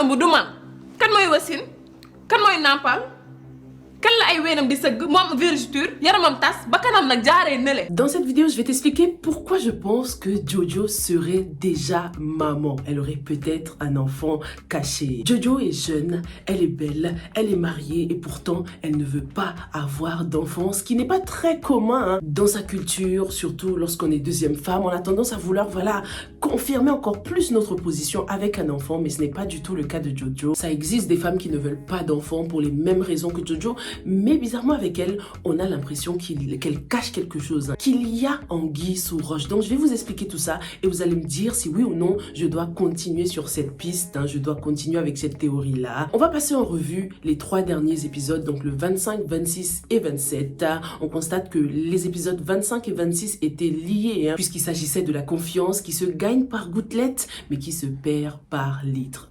ëmb du man kan mooy wasin kan mooy nàmpal kan la ay weenam di sëgg mu am vergeture yaramam tas ba kanam nag jaaree nële. Dans cette vidéo, je vais t'expliquer pourquoi je pense que Jojo serait déjà maman. Elle aurait peut-être un enfant caché. Jojo est jeune, elle est belle, elle est mariée et pourtant elle ne veut pas avoir d'enfant, ce qui n'est pas très commun dans sa culture, surtout lorsqu'on est deuxième femme. On a tendance à vouloir, confirmer encore plus notre position avec un enfant, mais ce n'est pas du tout le cas de Jojo. Ça existe des femmes qui ne veulent pas d'enfant pour les mêmes raisons que Jojo, mais bizarrement avec elle, on a l'impression qu'elle cache quelque chose, qu'il y a anguille sous roche. Donc je vais vous expliquer tout ça et vous allez me dire si oui ou non je dois continuer sur cette piste, je dois continuer avec cette théorie-là. On va passer en revue les 3 derniers épisodes, donc le 25, 26 et 27. On constate que les épisodes 25 et 26 étaient liés, puisqu'il s'agissait de la confiance qui se gagne par gouttelettes, mais qui se perd par litres.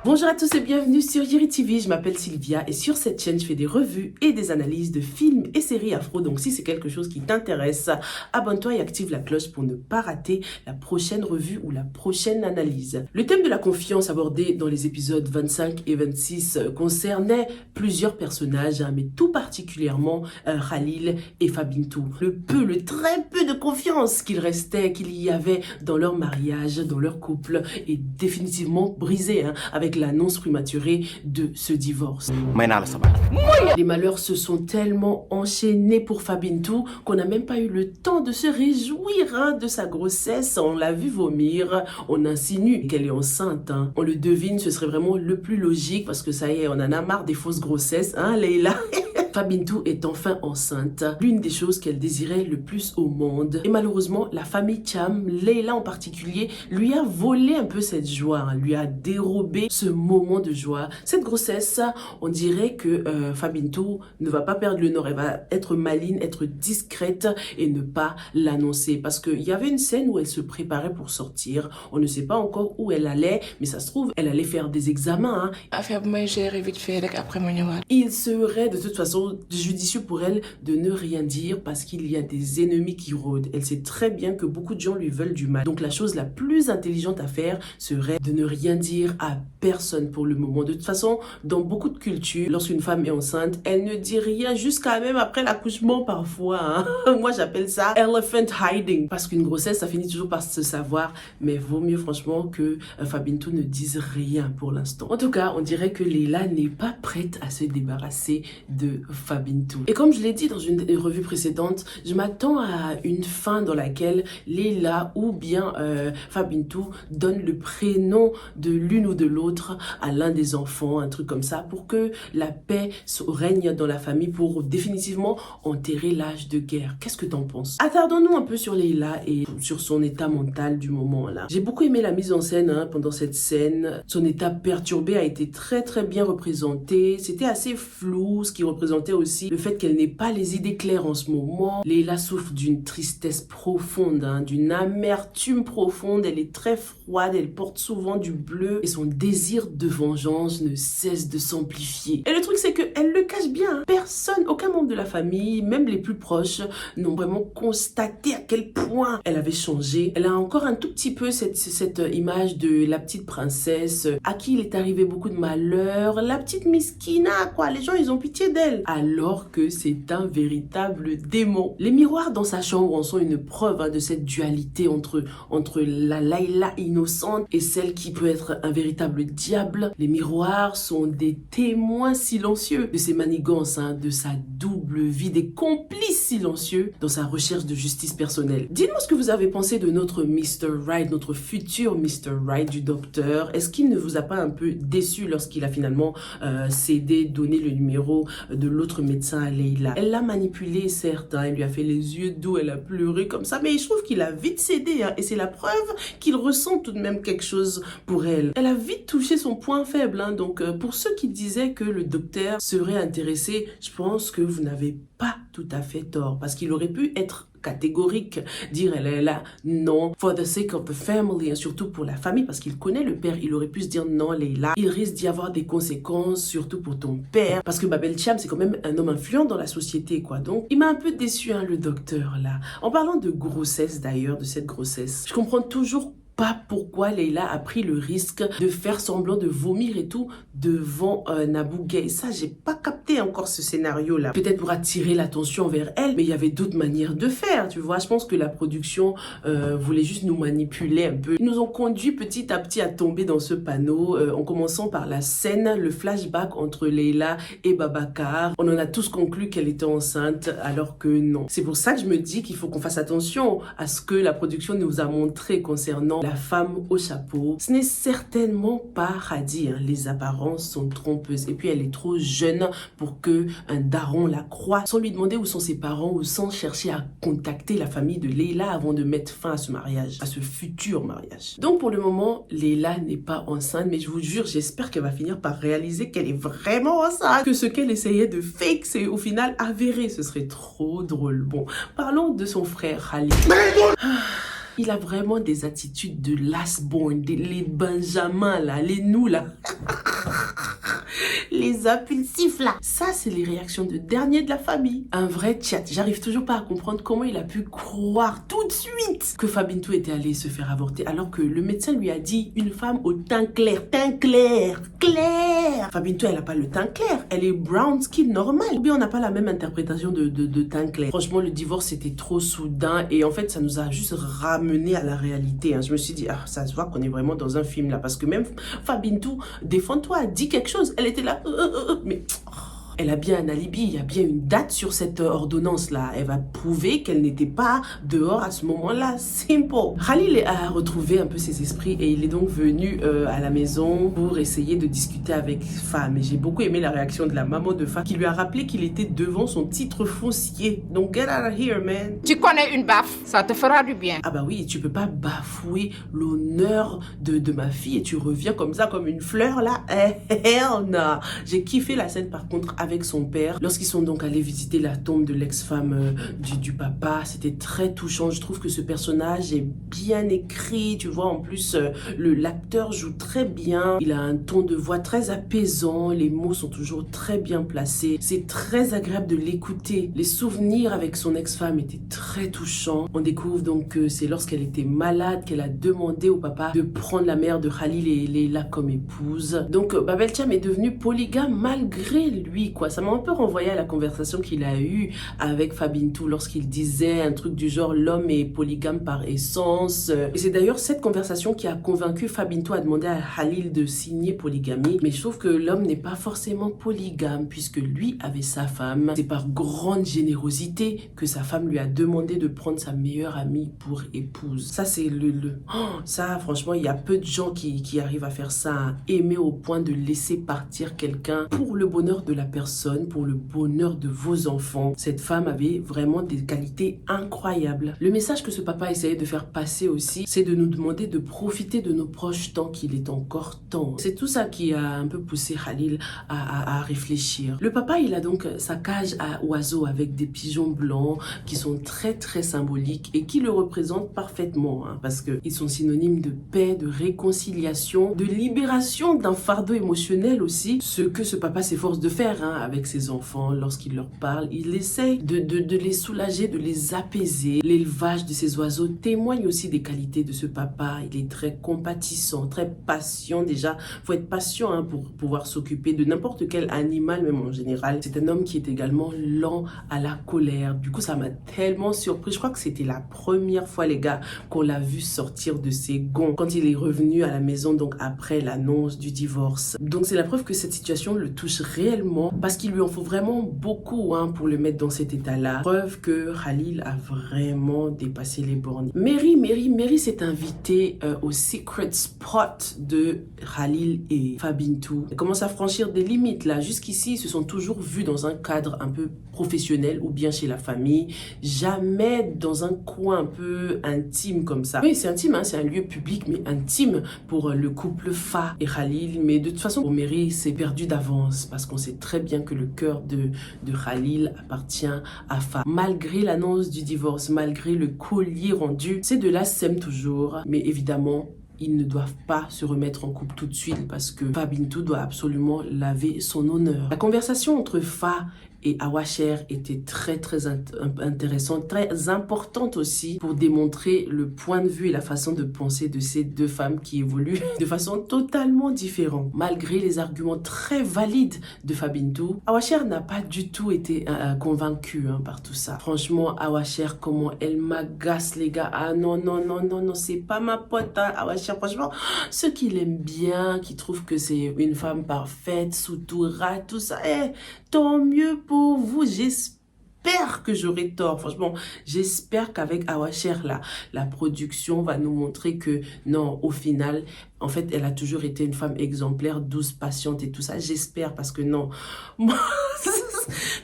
Bonjour à tous et bienvenue sur Yeri TV, je m'appelle Sylvia et sur cette chaîne je fais des revues et des analyses de films et séries afro, donc si c'est quelque chose qui t'intéresse, abonne-toi et active la cloche pour ne pas rater la prochaine revue ou la prochaine analyse. Le thème de la confiance abordé dans les épisodes 25 et 26 concernait plusieurs personnages, mais tout particulièrement Khalil et Fabintou. Le très peu de confiance qu'il y avait dans leur mariage, dans leur couple est définitivement brisé avec l'annonce prématurée de ce divorce. Les malheurs se sont tellement enchaînés pour Fabintou qu'on n'a même pas eu le temps de se réjouir de sa grossesse. On l'a vu vomir, on insinue qu'elle est enceinte. On le devine, ce serait vraiment le plus logique parce que ça y est, on en a marre des fausses grossesses, Leïla. Fabintou est enfin enceinte, l'une des choses qu'elle désirait le plus au monde. Et malheureusement, la famille Cham, Leïla en particulier, lui a volé un peu cette joie, lui a dérobé ce moment de joie. Cette grossesse, on dirait que Fabintou ne va pas perdre le nord, elle va être maline, être discrète et ne pas l'annoncer. Parce qu'il y avait une scène où elle se préparait pour sortir, on ne sait pas encore où elle allait, mais ça se trouve, elle allait faire des examens. Affaire bu gérer vite fait rek après ma ñëwaat. Il serait de toute façon judicieux pour elle de ne rien dire parce qu'il y a des ennemis qui rôdent. Elle sait très bien que beaucoup de gens lui veulent du mal. Donc la chose la plus intelligente à faire serait de ne rien dire à personne pour le moment. De toute façon, dans beaucoup de cultures, lorsqu'une femme est enceinte, elle ne dit rien jusqu'à même après l'accouchement parfois. Moi j'appelle ça elephant hiding parce qu'une grossesse ça finit toujours par se savoir, mais vaut mieux franchement que Fabintou ne dise rien pour l'instant. En tout cas, on dirait que Leïla n'est pas prête à se débarrasser de Fabintou. Et comme je l'ai dit dans une revue précédente, je m'attends à une fin dans laquelle Leïla ou bien Fabintou donne le prénom de l'une ou de l'autre à l'un des enfants, un truc comme ça, pour que la paix règne dans la famille, pour définitivement enterrer l'âge de guerre. Qu'est-ce que t'en penses? Attardons-nous un peu sur Leïla et sur son état mental du moment là. J'ai beaucoup aimé la mise en scène pendant cette scène. Son état perturbé a été très bien représenté. C'était assez flou, ce qui représentait aussi le fait qu'elle n'ait pas les idées claires en ce moment. Leïla souffre d'une tristesse profonde, d'une amertume profonde. Elle est très froide, elle porte souvent du bleu et son désir de vengeance ne cesse de s'amplifier. Et le truc c'est qu'elle le cache bien. Personne, aucun membre de la famille, même les plus proches, n'ont vraiment constaté à quel point elle avait changé. Elle a encore un tout petit peu cette image de la petite princesse à qui il est arrivé beaucoup de malheur, la petite miskina quoi. Les gens ils ont pitié d'elle. Alors que c'est un véritable démon. Les miroirs dans sa chambre en sont une preuve de cette dualité entre la Leïla innocente et celle qui peut être un véritable diable. Les miroirs sont des témoins silencieux de ses manigances, de sa double vie, des complices silencieux dans sa recherche de justice personnelle. Dites-moi ce que vous avez pensé de notre Mr. Right, notre futur Mr. Right du docteur. Est-ce qu'il ne vous a pas un peu déçu lorsqu'il a finalement cédé, donné le numéro de l'autre médecin à Leïla? Elle l'a manipulé certes, elle lui a fait les yeux doux, elle a pleuré comme ça, mais je trouve qu'il a vite cédé et c'est la preuve qu'il ressent tout de même quelque chose pour elle. Elle a vite touché son point faible, donc pour ceux qui disaient que le docteur serait intéressé, je pense que vous n'avez pas tout à fait tort parce qu'il aurait pu être catégorique, dire elle est là, non, for the sake of the family, et surtout pour la famille, parce qu'il connaît le père, il aurait pu se dire non, Leila, il risque d'y avoir des conséquences, surtout pour ton père, parce que Babel Cham, c'est quand même un homme influent dans la société, quoi. Donc, il m'a un peu déçu, hein, le docteur, là. En parlant de grossesse, d'ailleurs, de cette grossesse, je comprends toujours pas pourquoi Leila a pris le risque de faire semblant de vomir et tout devant Nabou Gay. Ça, j'ai pas capté encore ce scénario-là. Peut-être pour attirer l'attention vers elle, mais il y avait d'autres manières de faire, tu vois. Je pense que la production voulait juste nous manipuler un peu. Ils nous ont conduit petit à petit à tomber dans ce panneau, en commençant par la scène, le flashback entre Leila et Babacar. On en a tous conclu qu'elle était enceinte, alors que non. C'est pour ça que je me dis qu'il faut qu'on fasse attention à ce que la production nous a montré concernant la femme au chapeau. Ce n'est certainement pas Hadi, hein. Les apparences sont trompeuses. Et puis elle est trop jeune pour que un daron la croie, sans lui demander où sont ses parents ou sans chercher à contacter la famille de Leila avant de mettre fin à ce mariage, à ce futur mariage. Donc pour le moment, Leila n'est pas enceinte, mais je vous jure, j'espère qu'elle va finir par réaliser qu'elle est vraiment enceinte, que ce qu'elle essayait de fake, c'est au final avéré. Ce serait trop drôle. Bon, parlons de son frère Khalid. Il a vraiment des attitudes de last born, les Benjamins là, les nous là. Les impulsifs là. Ça, c'est les réactions de dernier de la famille. Un vrai chat. J'arrive toujours pas à comprendre comment il a pu croire tout de suite que Fabintou était allé se faire avorter alors que le médecin lui a dit une femme au teint clair. Teint clair. Clair. Fabintou, elle a pas le teint clair. Elle est brown skin normal. Ou bien on n'a pas la même interprétation de teint clair. Franchement, le divorce était trop soudain et en fait, ça nous a juste ramené à la réalité. Hein. Je me suis dit, ah, ça se voit qu'on est vraiment dans un film là parce que même Fabintou, défends-toi, dis quelque chose. Elle était là. Mais elle a bien un alibi, il y a bien une date sur cette ordonnance-là. Elle va prouver qu'elle n'était pas dehors à ce moment-là. Simple. Khalil a retrouvé un peu ses esprits et il est donc venu à la maison pour essayer de discuter avec Fa. Mais j'ai beaucoup aimé la réaction de la maman de Fa qui lui a rappelé qu'il était devant son titre foncier. Donc get out of here, man. Tu connais une baffe, ça te fera du bien. Ah bah oui, tu peux pas bafouer l'honneur de ma fille et tu reviens comme ça, comme une fleur là. Hell no. J'ai kiffé la scène par contre avec son père. Lorsqu'ils sont donc allés visiter la tombe de l'ex-femme du papa, c'était très touchant. Je trouve que ce personnage est bien écrit, tu vois. En plus, l'acteur joue très bien. Il a un ton de voix très apaisant. Les mots sont toujours très bien placés. C'est très agréable de l'écouter. Les souvenirs avec son ex-femme étaient très touchants. On découvre donc que c'est lorsqu'elle était malade qu'elle a demandé au papa de prendre la mère de Khalil et Leila comme épouse. Donc Babel Cham est devenu polygame malgré lui, quoi. Ça m'a un peu renvoyé à la conversation qu'il a eue avec Fabintou lorsqu'il disait un truc du genre l'homme est polygame par essence. Et c'est d'ailleurs cette conversation qui a convaincu Fabintou à demander à Khalil de signer polygamie. Mais je trouve que l'homme n'est pas forcément polygame puisque lui avait sa femme. C'est par grande générosité que sa femme lui a demandé de prendre sa meilleure amie pour épouse. Ça c'est ça franchement il y a peu de gens qui arrivent à faire ça, hein. Aimer au point de laisser partir quelqu'un pour le bonheur de la personne, pour le bonheur de vos enfants. Cette femme avait vraiment des qualités incroyables. Le message que ce papa essayait de faire passer aussi, c'est de nous demander de profiter de nos proches tant qu'il est encore temps. C'est tout ça qui a un peu poussé Khalil à réfléchir. Le papa, il a donc sa cage à oiseaux avec des pigeons blancs qui sont très très symboliques et qui le représentent parfaitement, hein, parce qu'ils sont synonymes de paix, de réconciliation, de libération d'un fardeau émotionnel aussi, ce que ce papa s'efforce de faire, hein, avec ses enfants lorsqu'il leur parle. Il essaye de les soulager, de les apaiser. L'élevage de ces oiseaux témoigne aussi des qualités de ce papa. Il est très compatissant, très patient. Déjà, faut être patient, hein, pour pouvoir s'occuper de n'importe quel animal, même en général. C'est un homme qui est également lent à la colère. Du coup, ça m'a tellement surpris. Je crois que c'était la première fois, les gars, qu'on l'a vu sortir de ses gonds quand il est revenu à la maison, donc après l'annonce du divorce. Donc, c'est la preuve que cette situation le touche réellement parce qu'il lui en faut vraiment beaucoup, hein, pour le mettre dans cet état-là. Preuve que Khalil a vraiment dépassé les bornes. Mary s'est invitée au secret spot de Khalil et Fabintou. Elle commence à franchir des limites là. Jusqu'ici, ils se sont toujours vus dans un cadre un peu professionnel ou bien chez la famille. Jamais dans un coin un peu intime comme ça. Oui, c'est intime, hein, c'est un lieu public, mais intime pour le couple Fa et Khalil. Mais de toute façon, pour Mary, c'est perdu d'avance parce qu'on sait très bien bien que le cœur de Khalil appartient à Fa. Malgré l'annonce du divorce, malgré le collier rendu, ces deux-là s'aiment toujours, mais évidemment, ils ne doivent pas se remettre en couple tout de suite parce que Fa Bintou doit absolument laver son honneur. La conversation entre Fa et Awacher était très intéressante, très importante aussi pour démontrer le point de vue et la façon de penser de ces deux femmes qui évoluent de façon totalement différente. Malgré les arguments très valides de Fa Bintou, Awacher n'a pas du tout été convaincue par tout ça. Franchement, Awacher, comment elle m'agace les gars. Ah non, c'est pas ma pote Awacher, franchement, ceux qui l'aiment bien, qui trouvent que c'est une femme parfaite, Soutoura, tout ça, tant mieux pour vous, j'espère que j'aurai tort. Franchement, j'espère qu'avec Awacher, la production va nous montrer que non, au final, en fait, elle a toujours été une femme exemplaire, douce, patiente et tout ça. J'espère parce que non, moi,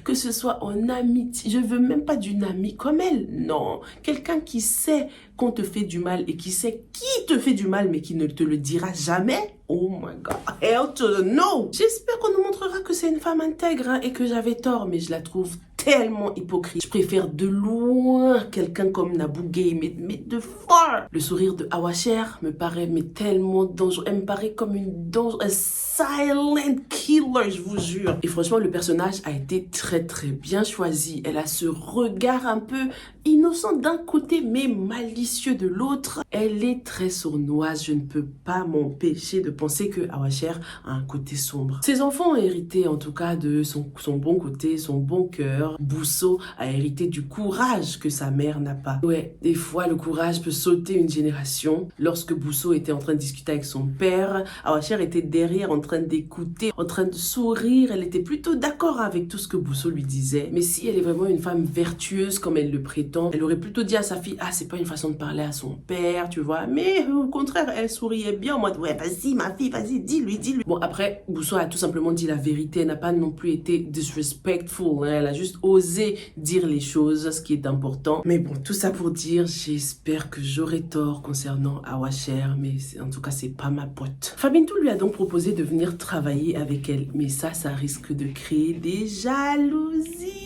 que ce soit en amitié, je veux même pas d'une amie comme elle. Non, quelqu'un qui sait qu'on te fait du mal et qui sait qui te fait du mal mais qui ne te le dira jamais. Oh my God, hell to the no. J'espère qu'on nous montrera que c'est une femme intègre et que j'avais tort, mais je la trouve tellement hypocrite. Je préfère de loin quelqu'un comme Nabou Gay, mais de fort. Le sourire de Awacher me paraît tellement dangereux. Elle me paraît comme une silent killer, je vous jure. Et franchement, le personnage a été très bien choisi. Elle a ce regard un peu innocent d'un côté, mais malicieux de l'autre. Elle est très sournoise. Je ne peux pas m'empêcher de penser que Awacher a un côté sombre. Ses enfants ont hérité en tout cas de son bon côté, son bon cœur. Bousso a hérité du courage que sa mère n'a pas. Ouais, des fois le courage peut sauter une génération. Lorsque Bousso était en train de discuter avec son père, Awacher était derrière en train d'écouter, en train de sourire. Elle était plutôt d'accord avec tout ce que Bousso lui disait. Mais si elle est vraiment une femme vertueuse comme elle le prétend, elle aurait plutôt dit à sa fille, ah c'est pas une façon de parler à son père, tu vois. Mais au contraire, elle souriait bien en mode, ouais vas-y ma fille, vas-y, dis-lui. Bon après, Bousso a tout simplement dit la vérité. Elle n'a pas non plus été disrespectful, hein. Elle a juste osé dire les choses, ce qui est important. Mais bon, tout ça pour dire, j'espère que j'aurai tort concernant Awacher, mais en tout cas c'est pas ma pote. Fa Bintou lui a donc proposé de venir travailler avec elle, mais ça risque de créer des jalousies.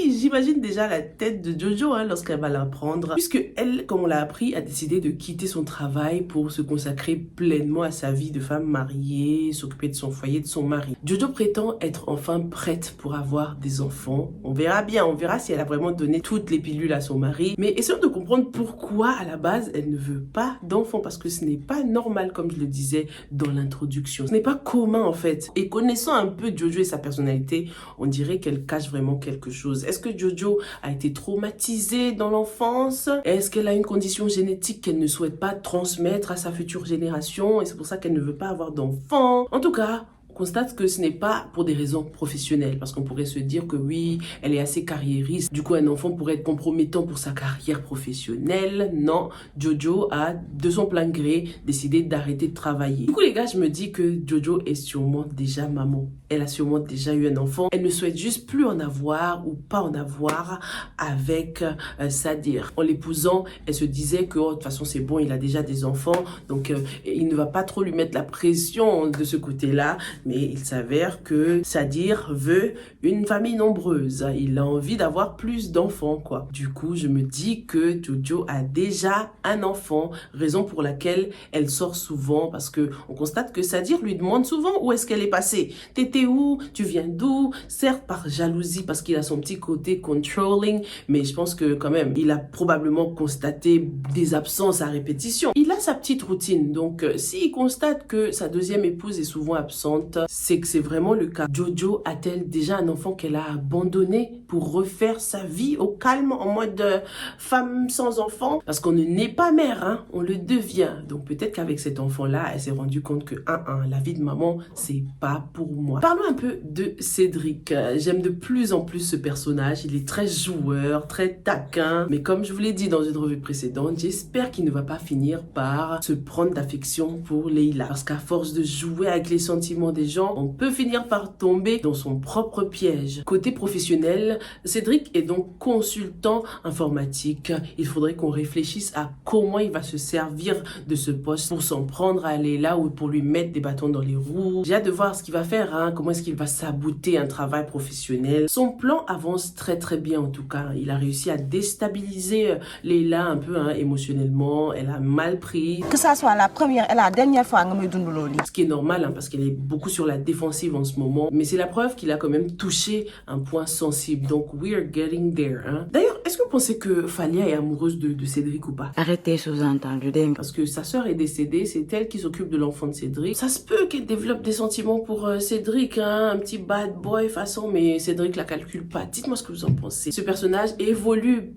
J'imagine déjà la tête de Jojo lorsqu'elle va l'apprendre, puisque elle, comme on l'a appris, a décidé de quitter son travail pour se consacrer pleinement à sa vie de femme mariée, s'occuper de son foyer, de son mari. Jojo prétend être enfin prête pour avoir des enfants. On verra bien, on verra si elle a vraiment donné toutes les pilules à son mari, mais essayons de comprendre pourquoi à la base elle ne veut pas d'enfants, parce que ce n'est pas normal, comme je le disais dans l'introduction. Ce n'est pas commun en fait, et connaissant un peu Jojo et sa personnalité, on dirait qu'elle cache vraiment quelque chose. Est-ce que Jojo a été traumatisée dans l'enfance? Est-ce qu'elle a une condition génétique qu'elle ne souhaite pas transmettre à sa future génération et c'est pour ça qu'elle ne veut pas avoir d'enfants? En tout cas, on constate que ce n'est pas pour des raisons professionnelles, parce qu'on pourrait se dire que oui, elle est assez carriériste, du coup un enfant pourrait être compromettant pour sa carrière professionnelle. Non, Jojo a de son plein gré décidé d'arrêter de travailler. Du coup les gars, je me dis que Jojo est sûrement déjà maman. Elle a sûrement déjà eu un enfant. Elle ne souhaite juste plus en avoir ou pas en avoir avec Sadir. En l'épousant, elle se disait que de toute façon c'est bon, il a déjà des enfants, donc il ne va pas trop lui mettre la pression de ce côté-là. Mais il s'avère que Sadir veut une famille nombreuse. Il a envie d'avoir plus d'enfants, quoi. Du coup, je me dis que Jojo a déjà un enfant, raison pour laquelle elle sort souvent, parce que on constate que Sadir lui demande souvent où est-ce qu'elle est passée. T'étais où? Tu viens d'où? Certes par jalousie, parce qu'il a son petit côté controlling, mais je pense que quand même, il a probablement constaté des absences à répétition. Il a sa petite routine, donc s'il constate que sa deuxième épouse est souvent absente, c'est que c'est vraiment le cas. Jojo a-t-elle déjà un enfant qu'elle a abandonné pour refaire sa vie au calme en mode femme sans enfant? Parce qu'on ne naît pas mère, hein, on le devient. Donc peut-être qu'avec cet enfant-là, elle s'est rendue compte que la vie de maman, c'est pas pour moi. Parlons un peu de Cédric. J'aime de plus en plus ce personnage. Il est très joueur, très taquin. Mais comme je vous l'ai dit dans une revue précédente, j'espère qu'il ne va pas finir par se prendre d'affection pour Leila. Parce qu'à force de jouer avec les sentiments des des gens, on peut finir par tomber dans son propre piège. Côté professionnel, Cédric est donc consultant informatique. Il faudrait qu'on réfléchisse à comment il va se servir de ce poste pour s'en prendre à Leila ou pour lui mettre des bâtons dans les roues. J'ai hâte de voir ce qu'il va faire, hein, comment est-ce qu'il va sabouter un travail professionnel. Son plan avance très très bien en tout cas. Il a réussi à déstabiliser Leila un peu émotionnellement. Elle a mal pris. Que ça soit la première et la dernière fois que je me Ce qui est normal parce qu'elle est beaucoup sur la défensive en ce moment. Mais c'est la preuve qu'il a quand même touché un point sensible. Donc, we're getting there. Hein. D'ailleurs, est-ce que vous pensez que Falia est amoureuse de Cédric ou pas? Arrêtez sous-entendu, dingue. Parce que sa sœur est décédée, c'est elle qui s'occupe de l'enfant de Cédric. Ça se peut qu'elle développe des sentiments pour Cédric, hein, un petit bad boy façon, mais Cédric la calcule pas. Dites-moi ce que vous en pensez. Ce personnage évolue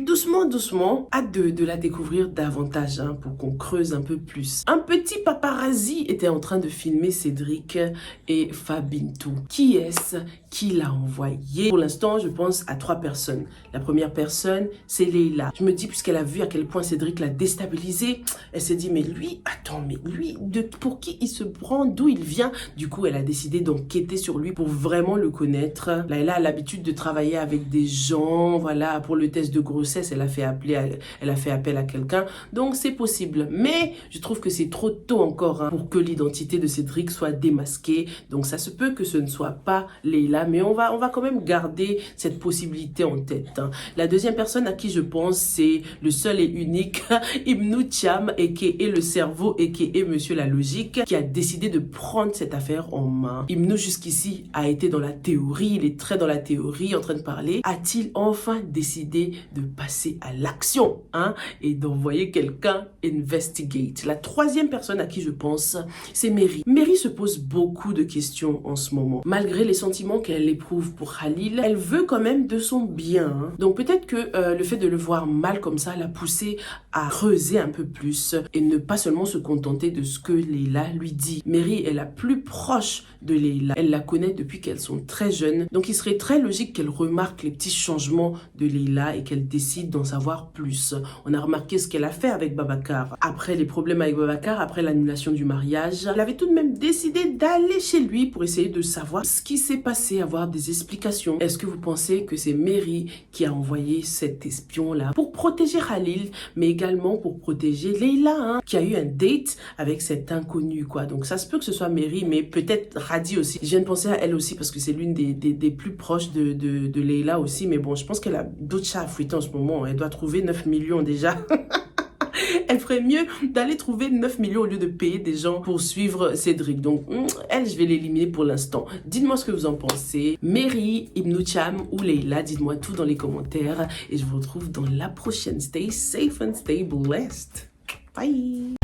doucement. Hâte de la découvrir davantage hein, pour qu'on creuse un peu plus. Un petit paparazzi était en train de filmer Cédric et Fabintou. Qui est-ce qui l'a envoyé? Pour l'instant, je pense à 3 personnes. La première personne, c'est Leila. Je me dis, puisqu'elle a vu à quel point Cédric l'a déstabilisé, elle s'est dit, mais lui, pour qui il se prend, d'où il vient? Du coup, elle a décidé d'enquêter sur lui pour vraiment le connaître. Leila a l'habitude de travailler avec des gens, voilà, pour le test de grossesse, elle a fait appel à quelqu'un. Donc, c'est possible. Mais, je trouve que c'est trop tôt encore hein, pour que l'identité de Cédric soit démasquée. Donc, ça se peut que ce ne soit pas Leila, mais on va quand même garder cette possibilité en tête. Hein. La deuxième personne à qui je pense, c'est le seul et unique Ibnou Thiam, aka le cerveau, aka Monsieur la Logique, qui a décidé de prendre cette affaire en main. Ibnou, jusqu'ici, a été dans la théorie, il est très dans la théorie, en train de parler. A-t-il enfin décidé de passer à l'action hein, et d'envoyer quelqu'un investigate? La troisième personne à qui je pense, c'est Mary. Mary se pose beaucoup de questions en ce moment. Malgré les sentiments qu'elle éprouve pour Khalil, elle veut quand même de son bien. Hein. Donc peut-être que le fait de le voir mal comme ça l'a poussé à creuser un peu plus et ne pas seulement se contenter de ce que Leila lui dit. Mary est la plus proche de Leila. Elle la connaît depuis qu'elles sont très jeunes. Donc il serait très logique qu'elle remarque les petits changements de Leila et qu'elle décide d'en savoir plus. On a remarqué ce qu'elle a fait avec Babacar. Après les problèmes avec Babacar, après l'annulation du mariage, elle avait tout de même décidé d'aller chez lui pour essayer de savoir ce qui s'est passé, avoir des explications. Est-ce que vous pensez que c'est Mary qui a envoyé cet espion-là pour protéger Khalil, mais également pour protéger Leila, hein, qui a eu un date avec cet inconnu, quoi. Donc ça se peut que ce soit Mary, mais peut-être Radi aussi. Je viens de penser à elle aussi parce que c'est l'une des plus proches de Leila aussi, mais bon, je pense qu'elle a d'autres chats à fouetter en ce moment. Elle doit trouver 9 millions déjà. Elle ferait mieux d'aller trouver 9 millions au lieu de payer des gens pour suivre Cédric. Donc, elle, je vais l'éliminer pour l'instant. Dites-moi ce que vous en pensez. Mary, Ibnou Thiam ou Leila, dites-moi tout dans les commentaires. Et je vous retrouve dans la prochaine. Stay safe and stay blessed. Bye!